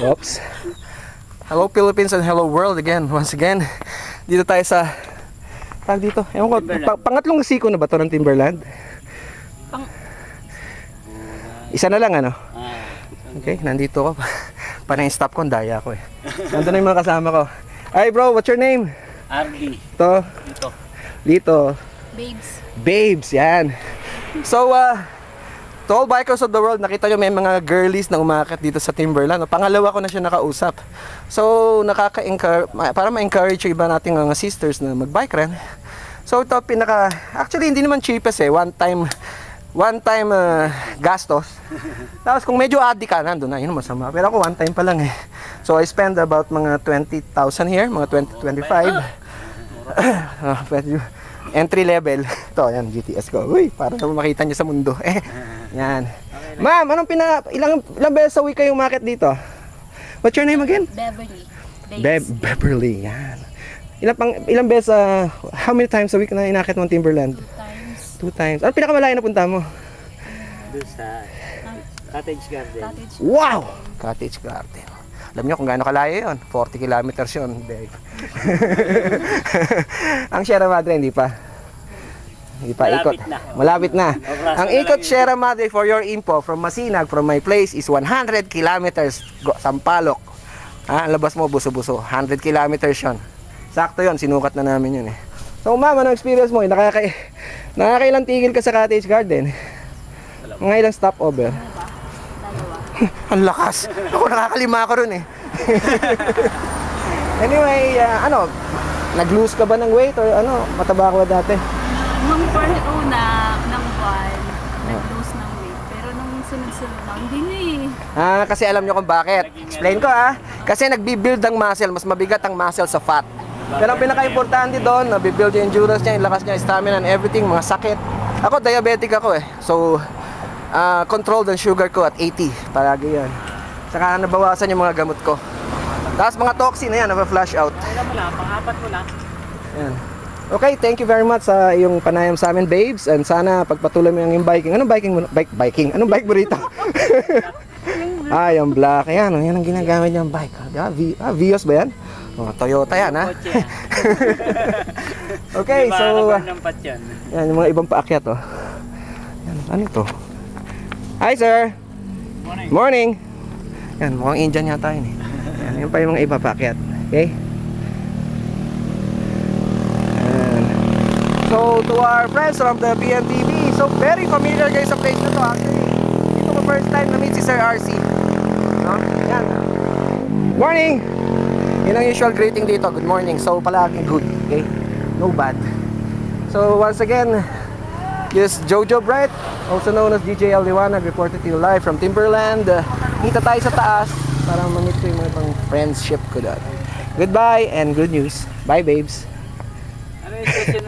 Oops. Hello Philippines and hello world again. Once again, dito tayo sa tag dito. Ewan ko, pangatlong siko na ba to ng Timberland? Isa na lang ano? Okay, nandito ko. Parang stop ko, daya ko eh. Nandun na yung mga kasama ko. Hi bro, what's your name? RD. To? Lito. Babes. Babes, yan. So, to all bikers of the world, nakita nyo may mga girlies na umakit dito sa Timberland. Pangalawa ko na siya nakausap. So, nakaka-encourage, para ma-encourage yung iba nating mga sisters na mag-bike rin. So, ito actually hindi naman cheapest eh. One time gastos. Tapos kung medyo addict ka, nandun na, yun masama. Pero ako one time pa lang eh. So, I spend about mga 20,000 here, mga 25. Entry level. Ito, yan, GTS ko. Uy, para makita niyo sa mundo. Yan. Ma'am, ilang beses a week kayong market dito? What's your name again? Beverly. Beverly, yan. Ilang beses, how many times a week na inakit mo ang Timberland? 2 times. 2 times. Ano pinakamalayo na punta mo? Doon sa Cottage Garden. Wow! Cottage Garden. Alam niyo kung gaano kalayo yun? 40 kilometers yun. Ang Sierra Madre, hindi pa. Ikot. Malapit na. Ang ikot Sierra Madre, for your info, from Masinag, from my place, is 100 kilometers. Sampalok. Ang labas mo, buso-buso. 100 kilometers yun. Sakto yun, sinukat na namin yun eh. So ma'am, anong experience mo? Nakakailang tigil ka sa Cottage Garden? Mga ilang stopover? Ang lakas. Ako nakakalima ko ron eh. Anyway, nag-lose ka ba ng weight or mataba ka ba dati? Nung first ng buwan, nag-lose ng weight. Pero nung sunod-sunod na, hindi na eh. Kasi alam nyo kung bakit. Explain ko Kasi nagbi-build ang muscle, mas mabigat ang muscle sa fat. Pero ang pinaka-importante doon, nabibuild yung endurance niya, yung lakas niya, stamina and everything, mga sakit. Ako, diabetic ako eh. So, controlled ang sugar ko at 80. Palagi yan. Saka nabawasan yung mga gamot ko. Tapos mga toxin na yan, na-flush out. Pang-apat mo lang. Yan. Okay, thank you very much sa iyong panayam sa amin, babes. And sana pagpatuloy mo yung biking. Anong biking mo? Biking? Anong bike mo rito? Yung black. Yan ang ginagamit niyang bike. Vios ba yan? Toyota yan, ha? Okay, so... yan, yung mga ibang paakyat, Yan, ano ito? Hi, sir! Morning! Yan, mukhang Indian yata yun, Yan, yun pa yung mga iba paakyat. Okay? Yan. So, to our friends from the PMTV, so very familiar guys sa place na to, actually. Ito ko first time na-meet si Sir RC. Yan. Morning! Yun ang usual greeting dito, good morning. So palaging good, okay? No bad. So once again, this is Jojo Bright, also known as DJ L. Liwanag, reported to you live from Timberland. Kita tayo sa taas para ma-meet ko yung mga ibang friendship ko doon. Goodbye and good news. Bye babes.